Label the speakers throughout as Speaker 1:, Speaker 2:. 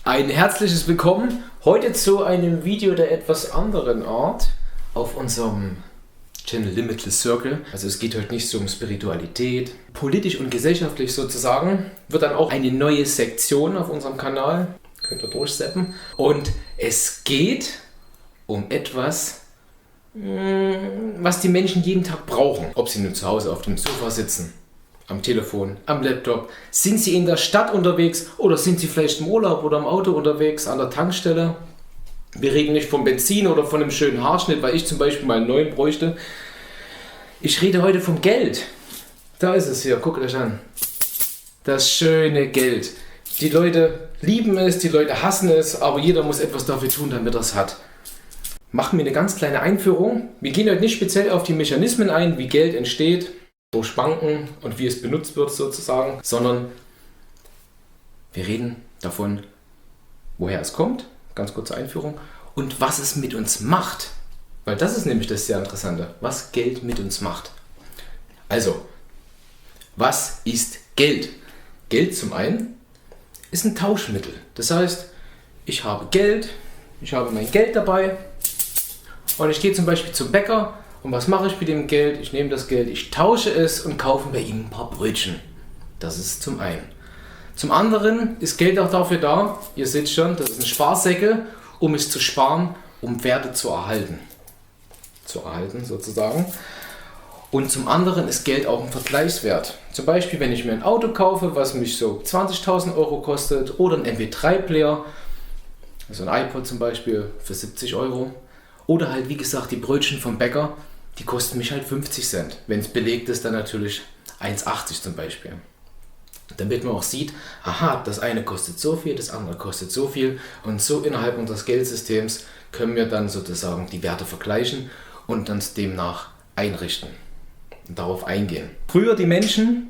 Speaker 1: Ein herzliches Willkommen heute zu einem Video der etwas anderen Art auf unserem Channel Limitless Circle. Also es geht heute nicht so um Spiritualität. Politisch und gesellschaftlich sozusagen wird dann auch eine neue Sektion auf unserem Kanal. Könnt ihr durchseppen. Und es geht um etwas, was die Menschen jeden Tag brauchen. Ob sie nun zu Hause auf dem Sofa sitzen, am Telefon, am Laptop. Sind sie in der Stadt unterwegs oder sind sie vielleicht im Urlaub oder im Auto unterwegs, an der Tankstelle? Wir reden nicht vom Benzin oder von einem schönen Haarschnitt, weil ich zum Beispiel mal einen neuen bräuchte. Ich rede heute vom Geld. Da ist es hier, guckt euch an. Das schöne Geld. Die Leute lieben es, die Leute hassen es, aber jeder muss etwas dafür tun, damit er es hat. Machen wir eine ganz kleine Einführung. Wir gehen heute nicht speziell auf die Mechanismen ein, wie Geld entsteht, durch Banken und wie es benutzt wird sozusagen, sondern wir reden davon, woher es kommt, ganz kurze Einführung, und was es mit uns macht. Weil das ist nämlich das sehr Interessante, was Geld mit uns macht. Also, was ist Geld? Geld zum einen ist ein Tauschmittel. Das heißt, ich habe Geld, ich habe mein Geld dabei und ich gehe zum Beispiel zum Bäcker. Und was mache ich mit dem Geld? Ich nehme das Geld, ich tausche es und kaufe bei ihm ein paar Brötchen. Das ist zum einen. Zum anderen ist Geld auch dafür da, ihr seht schon, das sind Sparsäcke, um es zu sparen, um Werte zu erhalten. Zu erhalten sozusagen. Und zum anderen ist Geld auch ein Vergleichswert. Zum Beispiel, wenn ich mir ein Auto kaufe, was mich so 20.000 Euro kostet, oder ein MP3-Player, also ein iPod zum Beispiel für 70 Euro. Oder halt, wie gesagt, die Brötchen vom Bäcker, die kosten mich halt 50 Cent. Wenn es belegt ist, dann natürlich 1,80 zum Beispiel. Damit man auch sieht, aha, das eine kostet so viel, das andere kostet so viel. Und so innerhalb unseres Geldsystems können wir dann sozusagen die Werte vergleichen und uns demnach einrichten und darauf eingehen. Früher die Menschen,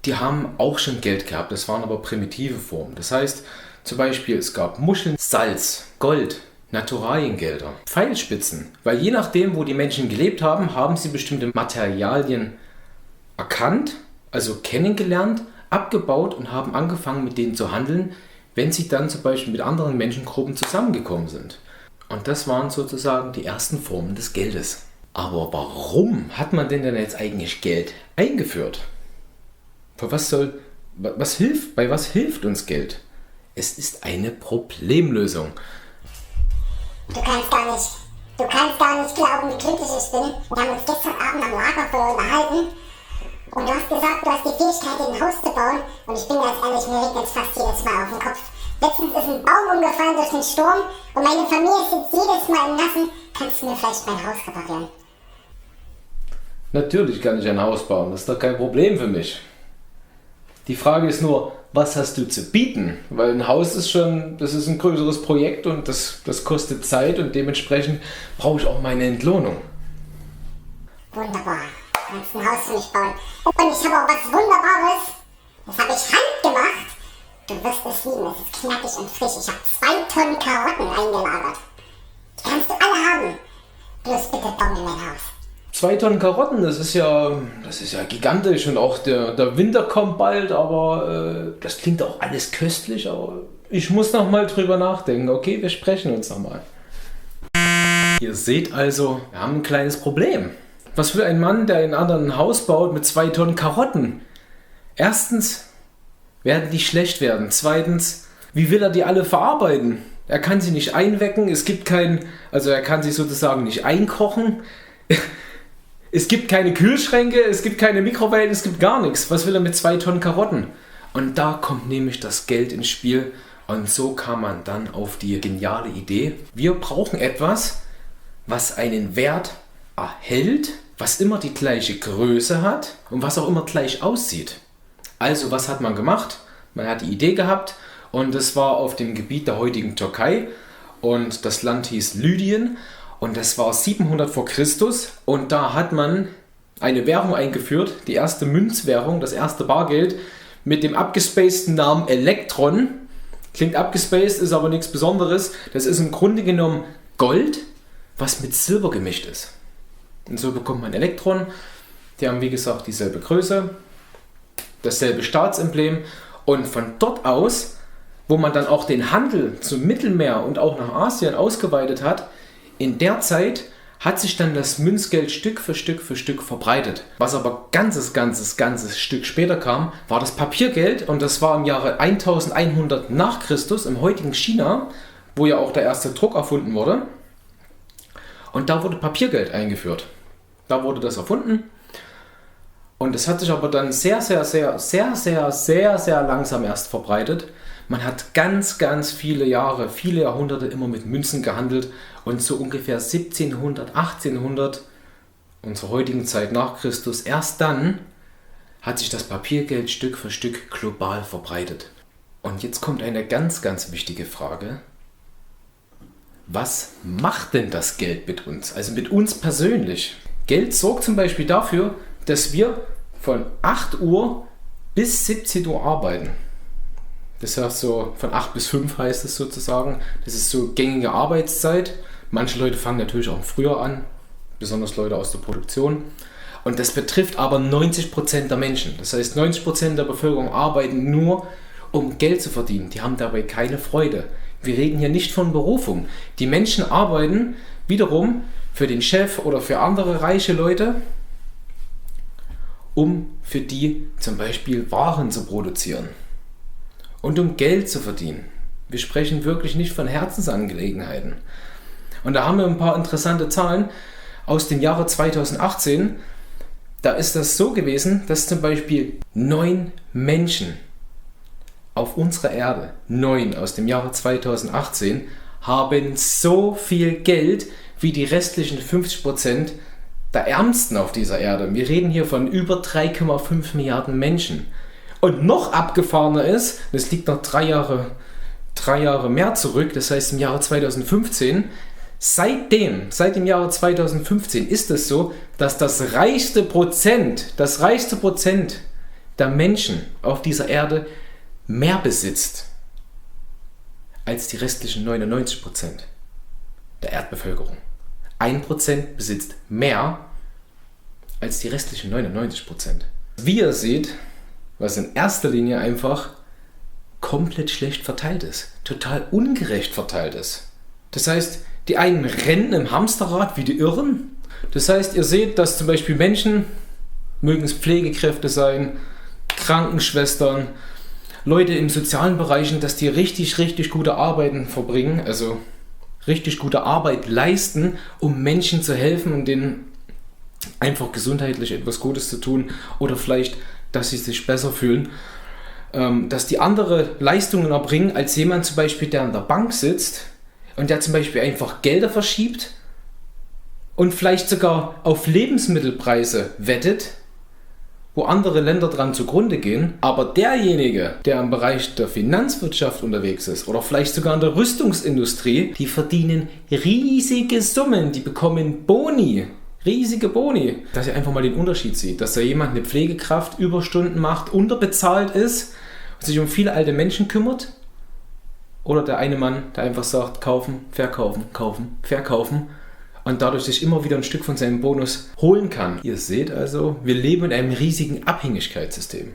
Speaker 1: die haben auch schon Geld gehabt, das waren aber primitive Formen. Das heißt, zum Beispiel es gab Muscheln, Salz, Gold, Naturaliengelder, Pfeilspitzen, weil je nachdem, wo die Menschen gelebt haben, haben sie bestimmte Materialien erkannt, also kennengelernt, abgebaut und haben angefangen mit denen zu handeln, wenn sie dann zum Beispiel mit anderen Menschengruppen zusammengekommen sind. Und das waren sozusagen die ersten Formen des Geldes. Aber warum hat man denn jetzt eigentlich Geld eingeführt? Bei was hilft uns Geld? Es ist eine Problemlösung.
Speaker 2: Du kannst gar nicht glauben, wie glücklich ich bin. Wir haben uns gestern Abend am Lagerfeuer unterhalten und du hast gesagt, du hast die Fähigkeit, ein Haus zu bauen, und ich bin ganz ehrlich, mir regnet es fast jedes Mal auf den Kopf. Letztens ist ein Baum umgefallen durch den Sturm und meine Familie sitzt jedes Mal im Nassen. Kannst du mir vielleicht mein Haus reparieren?
Speaker 1: Natürlich kann ich ein Haus bauen, das ist doch kein Problem für mich. Die Frage ist nur, was hast du zu bieten? Weil ein Haus ist das ist ein größeres Projekt und das kostet Zeit und dementsprechend brauche ich auch meine Entlohnung.
Speaker 2: Wunderbar, du kannst ein Haus für mich bauen. Und ich habe auch was Wunderbares. Das habe ich handgemacht. Du wirst es lieben, es ist knackig und frisch. Ich habe 2 Tonnen Karotten eingelagert. Die kannst du alle haben. Bloß bitte bau mir mein Haus.
Speaker 1: 2 Tonnen Karotten, das ist ja gigantisch und auch der Winter kommt bald, aber das klingt auch alles köstlich, aber ich muss noch mal drüber nachdenken. Okay, wir sprechen uns noch mal. Ihr seht also, wir haben ein kleines Problem. Was will ein Mann, der einen anderen ein Haus baut mit 2 Tonnen Karotten? Erstens, werden die schlecht werden. Zweitens, wie will er die alle verarbeiten? Er kann sie nicht einwecken, er kann sie sozusagen nicht einkochen. Es gibt keine Kühlschränke, es gibt keine Mikrowellen, es gibt gar nichts. Was will er mit 2 Tonnen Karotten? Und da kommt nämlich das Geld ins Spiel. Und so kam man dann auf die geniale Idee. Wir brauchen etwas, was einen Wert erhält, was immer die gleiche Größe hat und was auch immer gleich aussieht. Also was hat man gemacht? Man hat die Idee gehabt und es war auf dem Gebiet der heutigen Türkei und das Land hieß Lydien. Und das war 700 vor Christus und da hat man eine Währung eingeführt, die erste Münzwährung, das erste Bargeld, mit dem abgespaceden Namen Elektron. Klingt abgespaced, ist aber nichts Besonderes. Das ist im Grunde genommen Gold, was mit Silber gemischt ist. Und so bekommt man Elektron. Die haben wie gesagt dieselbe Größe, dasselbe Staatsemblem und von dort aus wo man dann auch den Handel zum Mittelmeer und auch nach Asien ausgeweitet hat, in der Zeit hat sich dann das Münzgeld Stück für Stück verbreitet. Was aber ganzes Stück später kam, war das Papiergeld, und das war im Jahre 1100 nach Christus im heutigen China, wo ja auch der erste Druck erfunden wurde. Und da wurde Papiergeld eingeführt. Da wurde das erfunden. Und es hat sich aber dann sehr langsam erst verbreitet. Man hat ganz viele Jahre, viele Jahrhunderte immer mit Münzen gehandelt, und so ungefähr 1700, 1800, unserer heutigen Zeit nach Christus, erst dann hat sich das Papiergeld Stück für Stück global verbreitet. Und jetzt kommt eine ganz wichtige Frage. Was macht denn das Geld mit uns? Also mit uns persönlich. Geld sorgt zum Beispiel dafür, dass wir von 8 Uhr bis 17 Uhr arbeiten. Das heißt so von 8 bis 5 heißt es sozusagen. Das ist so gängige Arbeitszeit. Manche Leute fangen natürlich auch früher an, besonders Leute aus der Produktion. Und das betrifft aber 90% der Menschen. Das heißt, 90% der Bevölkerung arbeiten nur, um Geld zu verdienen. Die haben dabei keine Freude. Wir reden hier nicht von Berufung. Die Menschen arbeiten wiederum für den Chef oder für andere reiche Leute, um für die zum Beispiel Waren zu produzieren und um Geld zu verdienen. Wir sprechen wirklich nicht von Herzensangelegenheiten. Und da haben wir ein paar interessante Zahlen aus dem Jahre 2018. Da ist das so gewesen, dass zum Beispiel 9 Menschen auf unserer Erde, 9 aus dem Jahre 2018, haben so viel Geld wie die restlichen 50% der Ärmsten auf dieser Erde. Wir reden hier von über 3,5 Milliarden Menschen. Und noch abgefahrener ist, das liegt noch 3 Jahre mehr zurück, das heißt im Jahre 2015, seit dem Jahre 2015 ist es so, dass das reichste Prozent der Menschen auf dieser Erde mehr besitzt als die restlichen 99% der Erdbevölkerung. 1% besitzt mehr als die restlichen 99%. Wie ihr seht, was in erster Linie einfach komplett schlecht verteilt ist, total ungerecht verteilt ist. Das heißt, die einen rennen im Hamsterrad wie die Irren. Das heißt, ihr seht, dass zum Beispiel Menschen, mögen es Pflegekräfte sein, Krankenschwestern, Leute in sozialen Bereichen, dass die richtig gute Arbeiten verbringen, also richtig gute Arbeit leisten, um Menschen zu helfen und denen einfach gesundheitlich etwas Gutes zu tun oder vielleicht, dass sie sich besser fühlen, dass die andere Leistungen erbringen als jemand zum Beispiel, der an der Bank sitzt und der zum Beispiel einfach Gelder verschiebt und vielleicht sogar auf Lebensmittelpreise wettet, wo andere Länder dran zugrunde gehen. Aber derjenige, der im Bereich der Finanzwirtschaft unterwegs ist oder vielleicht sogar in der Rüstungsindustrie, die verdienen riesige Summen, die bekommen Boni, riesige Boni. Dass ihr einfach mal den Unterschied seht, dass da jemand, eine Pflegekraft, Überstunden macht, unterbezahlt ist und sich um viele alte Menschen kümmert, oder der eine Mann, der einfach sagt, kaufen, verkaufen, kaufen, verkaufen und dadurch sich immer wieder ein Stück von seinem Bonus holen kann. Ihr seht also, wir leben in einem riesigen Abhängigkeitssystem.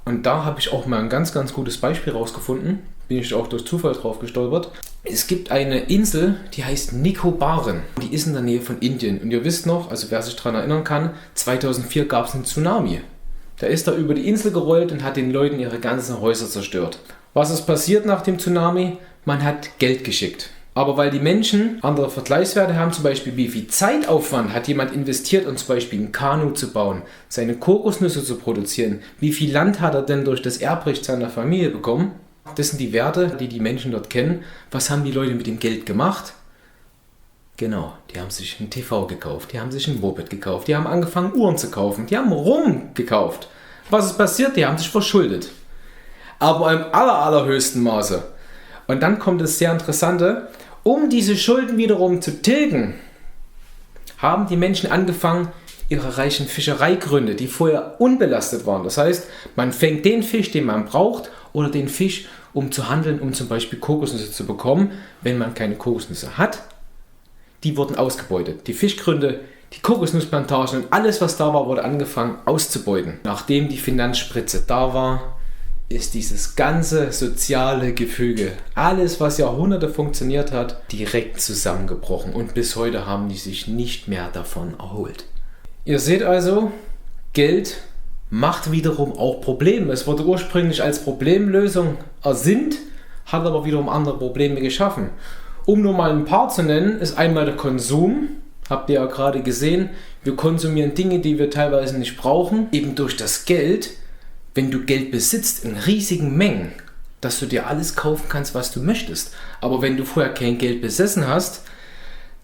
Speaker 1: Und da habe ich auch mal ein ganz gutes Beispiel rausgefunden. Bin ich auch durch Zufall drauf gestolpert. Es gibt eine Insel, die heißt Nikobaren. Die ist in der Nähe von Indien. Und ihr wisst noch, also wer sich daran erinnern kann, 2004 gab es einen Tsunami. Der ist da über die Insel gerollt und hat den Leuten ihre ganzen Häuser zerstört. Was ist passiert nach dem Tsunami? Man hat Geld geschickt. Aber weil die Menschen andere Vergleichswerte haben, zum Beispiel wie viel Zeitaufwand hat jemand investiert, um zum Beispiel ein Kanu zu bauen, seine Kokosnüsse zu produzieren, wie viel Land hat er denn durch das Erbrecht seiner Familie bekommen? Das sind die Werte, die die Menschen dort kennen. Was haben die Leute mit dem Geld gemacht? Genau, die haben sich ein TV gekauft, die haben sich ein Moped gekauft, die haben angefangen Uhren zu kaufen, die haben Rum gekauft. Was ist passiert? Die haben sich verschuldet. Aber im allerhöchsten Maße. Und dann kommt das sehr Interessante, um diese Schulden wiederum zu tilgen, haben die Menschen angefangen, ihre reichen Fischereigründe, die vorher unbelastet waren. Das heißt, man fängt den Fisch, den man braucht, oder den Fisch, um zu handeln, um zum Beispiel Kokosnüsse zu bekommen. Wenn man keine Kokosnüsse hat, die wurden ausgebeutet. Die Fischgründe, die Kokosnussplantagen und alles, was da war, wurde angefangen auszubeuten. Nachdem die Finanzspritze da war, ist dieses ganze soziale Gefüge, alles was Jahrhunderte funktioniert hat, direkt zusammengebrochen und bis heute haben die sich nicht mehr davon erholt. Ihr seht also, Geld macht wiederum auch Probleme. Es wurde ursprünglich als Problemlösung ersinnt, hat aber wiederum andere Probleme geschaffen. Um nur mal ein paar zu nennen, ist einmal der Konsum. Habt ihr ja gerade gesehen, wir konsumieren Dinge, die wir teilweise nicht brauchen, eben durch das Geld. Wenn du Geld besitzt in riesigen Mengen, dass du dir alles kaufen kannst, was du möchtest. Aber wenn du vorher kein Geld besessen hast,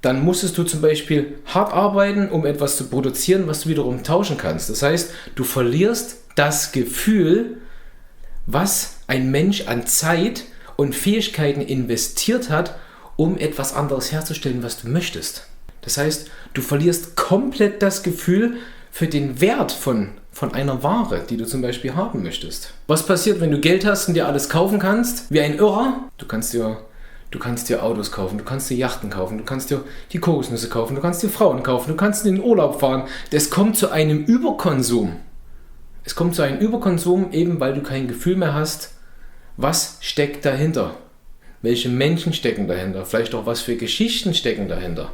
Speaker 1: dann musstest du zum Beispiel hart arbeiten, um etwas zu produzieren, was du wiederum tauschen kannst. Das heißt, du verlierst das Gefühl, was ein Mensch an Zeit und Fähigkeiten investiert hat, um etwas anderes herzustellen, was du möchtest. Das heißt, du verlierst komplett das Gefühl für den Wert von einer Ware, die du zum Beispiel haben möchtest. Was passiert, wenn du Geld hast und dir alles kaufen kannst? Wie ein Irrer. Du kannst dir Autos kaufen, du kannst dir Yachten kaufen, du kannst dir die Kokosnüsse kaufen, du kannst dir Frauen kaufen, du kannst in den Urlaub fahren. Es kommt zu einem Überkonsum. Es kommt zu einem Überkonsum, eben weil du kein Gefühl mehr hast, was steckt dahinter? Welche Menschen stecken dahinter? Vielleicht auch was für Geschichten stecken dahinter?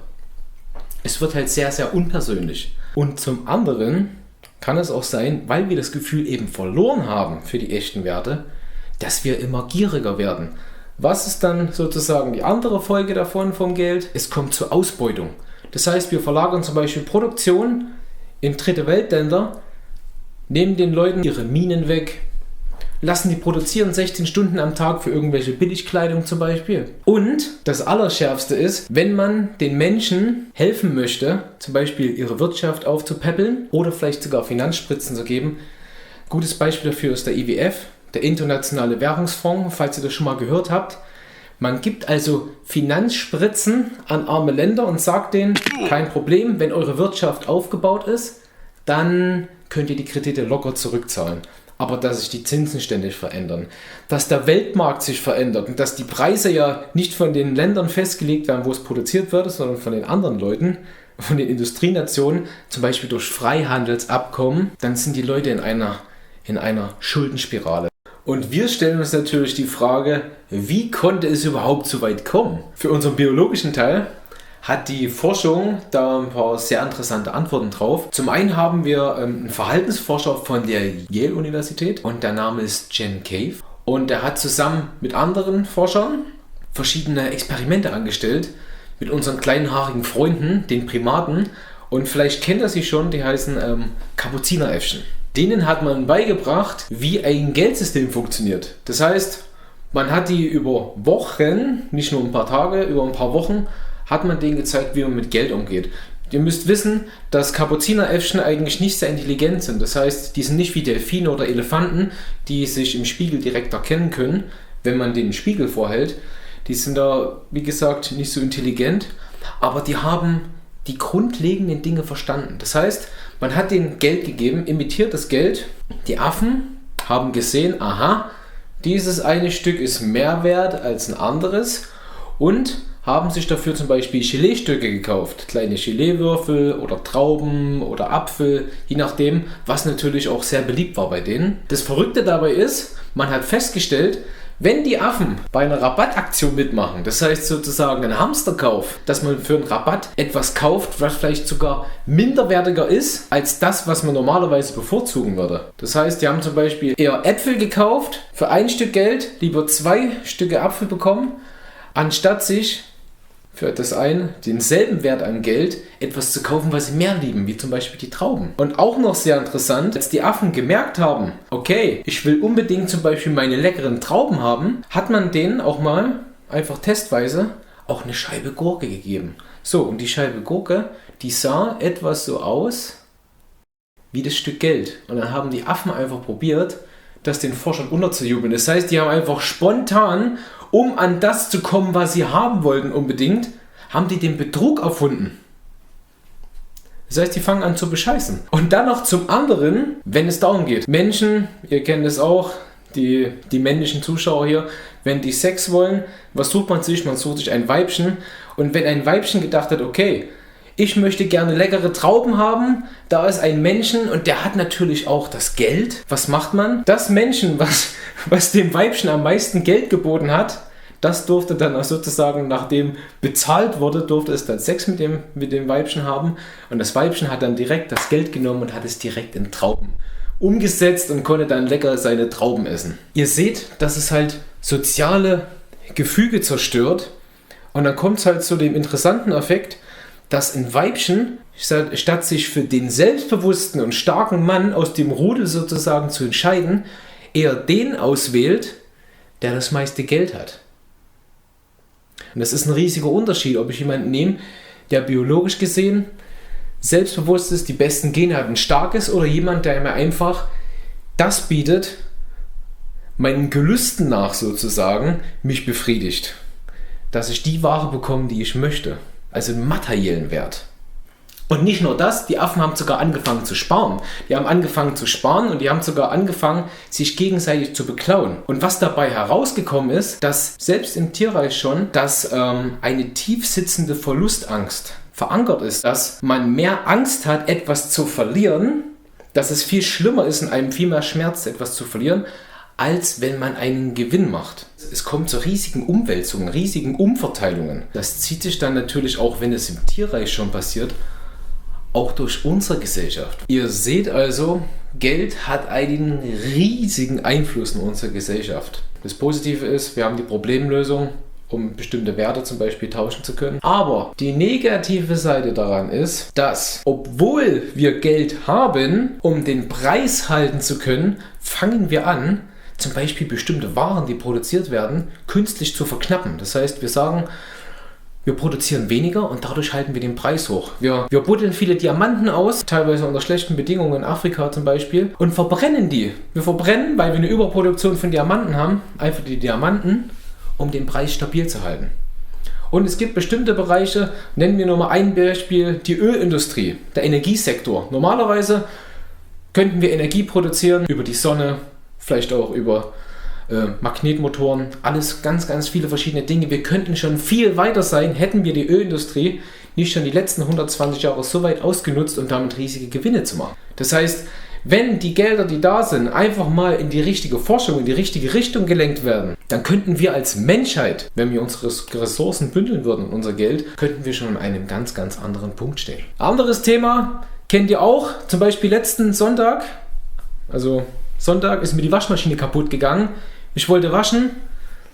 Speaker 1: Es wird halt sehr, sehr unpersönlich. Und zum anderen kann es auch sein, weil wir das Gefühl eben verloren haben für die echten Werte, dass wir immer gieriger werden. Was ist dann sozusagen die andere Folge davon vom Geld? Es kommt zur Ausbeutung. Das heißt, wir verlagern zum Beispiel Produktion in dritte Weltländer, nehmen den Leuten ihre Minen weg, lassen die produzieren 16 Stunden am Tag für irgendwelche Billigkleidung zum Beispiel. Und das Allerschärfste ist, wenn man den Menschen helfen möchte, zum Beispiel ihre Wirtschaft aufzupäppeln oder vielleicht sogar Finanzspritzen zu geben. Gutes Beispiel dafür ist der IWF, der Internationale Währungsfonds, falls ihr das schon mal gehört habt. Man gibt also Finanzspritzen an arme Länder und sagt denen, kein Problem, wenn eure Wirtschaft aufgebaut ist, dann könnt ihr die Kredite locker zurückzahlen. Aber dass sich die Zinsen ständig verändern, dass der Weltmarkt sich verändert und dass die Preise ja nicht von den Ländern festgelegt werden, wo es produziert wird, sondern von den anderen Leuten, von den Industrienationen, zum Beispiel durch Freihandelsabkommen, dann sind die Leute in einer Schuldenspirale. Und wir stellen uns natürlich die Frage, wie konnte es überhaupt so weit kommen? Für unseren biologischen Teil hat die Forschung da ein paar sehr interessante Antworten drauf. Zum einen haben wir einen Verhaltensforscher von der Yale-Universität und der Name ist Jen Cave. Und er hat zusammen mit anderen Forschern verschiedene Experimente angestellt mit unseren kleinen haarigen Freunden, den Primaten. Und vielleicht kennt ihr sie schon, die heißen Kapuzineräffchen. Denen hat man beigebracht, wie ein Geldsystem funktioniert. Das heißt, man hat die über Wochen, nicht nur ein paar Tage, über ein paar Wochen, hat man denen gezeigt, wie man mit Geld umgeht. Ihr müsst wissen, dass Kapuzineräffchen eigentlich nicht sehr intelligent sind. Das heißt, die sind nicht wie Delfine oder Elefanten, die sich im Spiegel direkt erkennen können, wenn man den Spiegel vorhält. Die sind da, wie gesagt, nicht so intelligent, aber die haben die grundlegenden Dinge verstanden. Das heißt, man hat denen Geld gegeben, imitiert das Geld. Die Affen haben gesehen, aha, dieses eine Stück ist mehr wert als ein anderes und haben sich dafür zum Beispiel Gelee-Stücke gekauft. Kleine Gelee-Würfel oder Trauben oder Apfel, je nachdem, was natürlich auch sehr beliebt war bei denen. Das Verrückte dabei ist, man hat festgestellt, wenn die Affen bei einer Rabattaktion mitmachen, das heißt sozusagen ein Hamsterkauf, dass man für einen Rabatt etwas kauft, was vielleicht sogar minderwertiger ist als das, was man normalerweise bevorzugen würde. Das heißt, die haben zum Beispiel eher Äpfel gekauft, für ein Stück Geld lieber 2 Stücke Apfel bekommen, anstatt sich für das eine denselben Wert an Geld etwas zu kaufen, was sie mehr lieben, wie zum Beispiel die Trauben. Und auch noch sehr interessant, als die Affen gemerkt haben, okay, ich will unbedingt zum Beispiel meine leckeren Trauben haben, hat man denen auch mal einfach testweise auch eine Scheibe Gurke gegeben. So, und die Scheibe Gurke, die sah etwas so aus wie das Stück Geld. Und dann haben die Affen einfach probiert, das den Forschern unterzujubeln. Das heißt, die haben einfach spontan, um an das zu kommen, was sie haben wollten unbedingt, haben die den Betrug erfunden. Das heißt, die fangen an zu bescheißen. Und dann noch zum anderen, wenn es darum geht. Menschen, ihr kennt es auch, die männlichen Zuschauer hier, wenn die Sex wollen, was sucht man sich? Man sucht sich ein Weibchen. Und wenn ein Weibchen gedacht hat, okay, ich möchte gerne leckere Trauben haben, da ist ein Männchen und der hat natürlich auch das Geld. Was macht man? Das Männchen, was dem Weibchen am meisten Geld geboten hat, das durfte dann auch sozusagen, nachdem bezahlt wurde, durfte es dann Sex mit dem Weibchen haben. Und das Weibchen hat dann direkt das Geld genommen und hat es direkt in Trauben umgesetzt und konnte dann lecker seine Trauben essen. Ihr seht, dass es halt soziale Gefüge zerstört. Und dann kommt es halt zu dem interessanten Effekt, dass ein Weibchen, statt sich für den selbstbewussten und starken Mann aus dem Rudel sozusagen zu entscheiden, eher den auswählt, der das meiste Geld hat. Und das ist ein riesiger Unterschied, ob ich jemanden nehme, der biologisch gesehen selbstbewusst ist, die besten Gene hat, ein starkes, oder jemand, der mir einfach das bietet, meinen Gelüsten nach sozusagen, mich befriedigt. Dass ich die Ware bekomme, die ich möchte. Also einen materiellen Wert. Und nicht nur das, die Affen haben sogar angefangen zu sparen. Die haben angefangen zu sparen und die haben sogar angefangen, sich gegenseitig zu beklauen. Und was dabei herausgekommen ist, dass selbst im Tierreich schon, dass eine tief sitzende Verlustangst verankert ist, dass man mehr Angst hat, etwas zu verlieren, dass es viel schlimmer ist und einem viel mehr schmerzt, etwas zu verlieren, als wenn man einen Gewinn macht. Es kommt zu riesigen Umwälzungen, riesigen Umverteilungen. Das zieht sich dann natürlich auch, wenn es im Tierreich schon passiert, auch durch unsere Gesellschaft. Ihr seht also, Geld hat einen riesigen Einfluss in unserer Gesellschaft. Das Positive ist, wir haben die Problemlösung, um bestimmte Werte zum Beispiel tauschen zu können. Aber die negative Seite daran ist, dass, obwohl wir Geld haben, um den Preis halten zu können, fangen wir an, zum Beispiel bestimmte Waren, die produziert werden, künstlich zu verknappen. Das heißt, wir sagen, wir produzieren weniger und dadurch halten wir den Preis hoch. Wir buddeln viele Diamanten aus, teilweise unter schlechten Bedingungen in Afrika zum Beispiel, und verbrennen die. Wir verbrennen, weil wir eine Überproduktion von Diamanten haben, einfach die Diamanten, um den Preis stabil zu halten. Und es gibt bestimmte Bereiche, nennen wir nur mal ein Beispiel, die Ölindustrie, der Energiesektor. Normalerweise könnten wir Energie produzieren über die Sonne, vielleicht auch über Magnetmotoren, alles ganz, ganz viele verschiedene Dinge. Wir könnten schon viel weiter sein, hätten wir die Ölindustrie nicht schon die letzten 120 Jahre so weit ausgenutzt, um damit riesige Gewinne zu machen. Das heißt, wenn die Gelder, die da sind, einfach mal in die richtige Forschung, in die richtige Richtung gelenkt werden, dann könnten wir als Menschheit, wenn wir unsere Ressourcen bündeln würden, unser Geld, könnten wir schon an einem ganz, ganz anderen Punkt stehen. Anderes Thema kennt ihr auch, zum Beispiel letzten Sonntag, also Sonntag ist mir die Waschmaschine kaputt gegangen. Ich wollte waschen,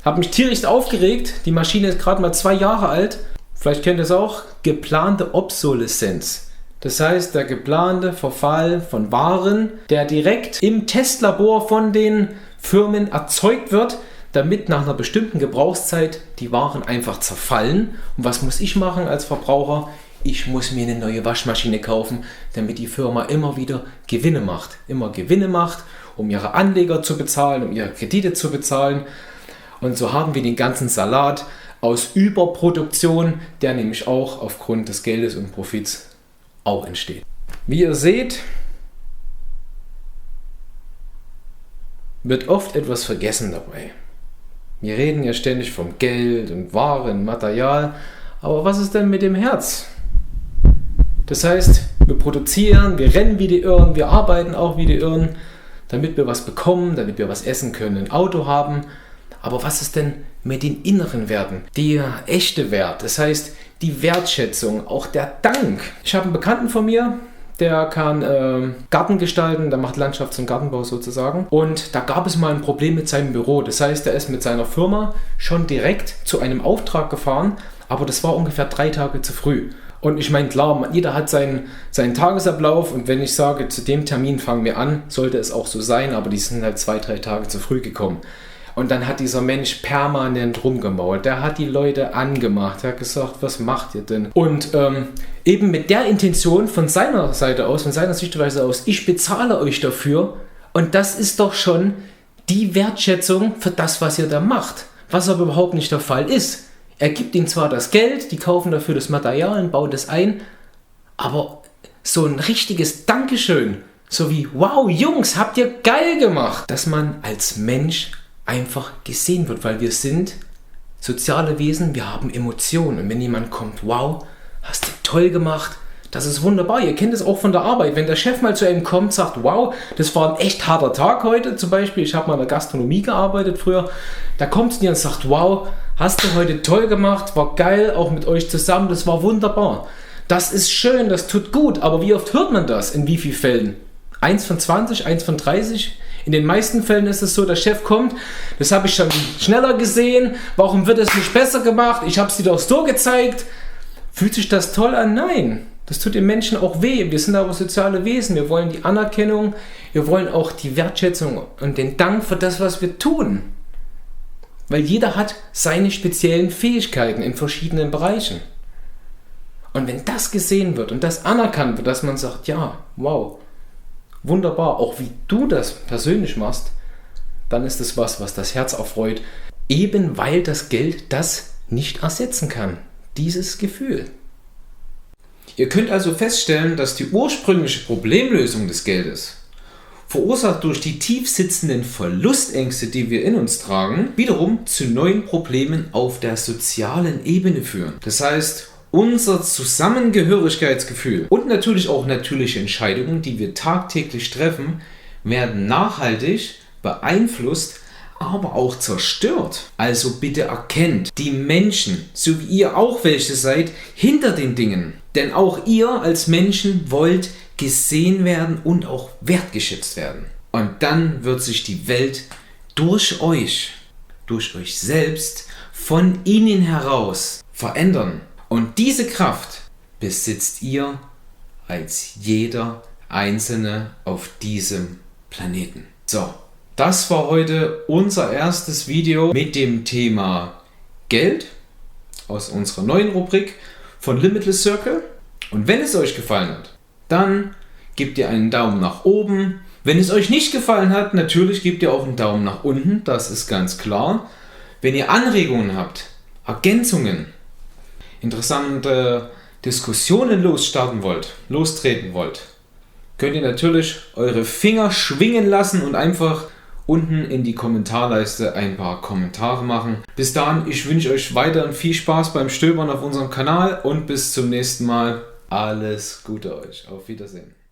Speaker 1: habe mich tierisch aufgeregt. Die Maschine ist gerade mal 2 Jahre alt. Vielleicht kennt ihr es auch. Geplante Obsoleszenz. Das heißt, der geplante Verfall von Waren, der direkt im Testlabor von den Firmen erzeugt wird, damit nach einer bestimmten Gebrauchszeit die Waren einfach zerfallen. Und was muss ich machen als Verbraucher? Ich muss mir eine neue Waschmaschine kaufen, damit die Firma immer wieder Gewinne macht. Immer Gewinne macht, um ihre Anleger zu bezahlen, um ihre Kredite zu bezahlen. Und so haben wir den ganzen Salat aus Überproduktion, der nämlich auch aufgrund des Geldes und Profits auch entsteht. Wie ihr seht, wird oft etwas vergessen dabei. Wir reden ja ständig vom Geld und Waren, Material, aber was ist denn mit dem Herz? Das heißt, wir produzieren, wir rennen wie die Irren, wir arbeiten auch wie die Irren, damit wir was bekommen, damit wir was essen können, ein Auto haben. Aber was ist denn mit den inneren Werten? Der echte Wert, das heißt die Wertschätzung, auch der Dank. Ich habe einen Bekannten von mir, der kann Garten gestalten, der macht Landschafts- und Gartenbau sozusagen. Und da gab es mal ein Problem mit seinem Büro. Das heißt, er ist mit seiner Firma schon direkt zu einem Auftrag gefahren, aber das war ungefähr 3 Tage zu früh. Und ich meine, klar, jeder hat seinen Tagesablauf und wenn ich sage, zu dem Termin fangen wir an, sollte es auch so sein, aber die sind halt 2-3 Tage zu früh gekommen. Und dann hat dieser Mensch permanent rumgemauert, der hat die Leute angemacht, der hat gesagt, was macht ihr denn? Und eben mit der Intention von seiner Seite aus, von seiner Sichtweise aus, ich bezahle euch dafür und das ist doch schon die Wertschätzung für das, was ihr da macht, was aber überhaupt nicht der Fall ist. Er gibt ihnen zwar das Geld, die kaufen dafür das Material und bauen das ein, aber so ein richtiges Dankeschön, so wie, wow, Jungs, habt ihr geil gemacht, dass man als Mensch einfach gesehen wird, weil wir sind soziale Wesen, wir haben Emotionen und wenn jemand kommt, wow, hast du toll gemacht. Das ist wunderbar. Ihr kennt es auch von der Arbeit. Wenn der Chef mal zu einem kommt, sagt, wow, das war ein echt harter Tag heute. Zum Beispiel, ich habe mal in der Gastronomie gearbeitet früher. Da kommt es dir und sagt, wow, hast du heute toll gemacht, war geil, auch mit euch zusammen, das war wunderbar. Das ist schön, das tut gut. Aber wie oft hört man das? In wie vielen Fällen? 1 von 20, 1 von 30? In den meisten Fällen ist es so, der Chef kommt, das habe ich schon schneller gesehen, warum wird es nicht besser gemacht? Ich habe es dir doch so gezeigt. Fühlt sich das toll an? Nein. Das tut den Menschen auch weh. Wir sind aber soziale Wesen. Wir wollen die Anerkennung, wir wollen auch die Wertschätzung und den Dank für das, was wir tun. Weil jeder hat seine speziellen Fähigkeiten in verschiedenen Bereichen. Und wenn das gesehen wird und das anerkannt wird, dass man sagt, ja, wow, wunderbar, auch wie du das persönlich machst, dann ist es was das Herz erfreut. Eben weil das Geld das nicht ersetzen kann. Dieses Gefühl. Ihr könnt also feststellen, dass die ursprüngliche Problemlösung des Geldes, verursacht durch die tief sitzenden Verlustängste, die wir in uns tragen, wiederum zu neuen Problemen auf der sozialen Ebene führen. Das heißt, unser Zusammengehörigkeitsgefühl und natürlich auch natürliche Entscheidungen, die wir tagtäglich treffen, werden nachhaltig beeinflusst, aber auch zerstört. Also bitte erkennt die Menschen, so wie ihr auch welche seid, hinter den Dingen. Denn auch ihr als Menschen wollt gesehen werden und auch wertgeschätzt werden. Und dann wird sich die Welt durch euch selbst, von innen heraus verändern. Und diese Kraft besitzt ihr als jeder Einzelne auf diesem Planeten. So, das war heute unser erstes Video mit dem Thema Geld aus unserer neuen Rubrik von Limitless Circle. Und wenn es euch gefallen hat, dann gebt ihr einen Daumen nach oben. Wenn es euch nicht gefallen hat, natürlich gebt ihr auch einen Daumen nach unten, das ist ganz klar. Wenn ihr Anregungen habt, Ergänzungen, interessante Diskussionen lostreten wollt, könnt ihr natürlich eure Finger schwingen lassen und einfach unten in die Kommentarleiste ein paar Kommentare machen. Bis dahin, ich wünsche euch weiterhin viel Spaß beim Stöbern auf unserem Kanal und bis zum nächsten Mal. Alles Gute euch. Auf Wiedersehen.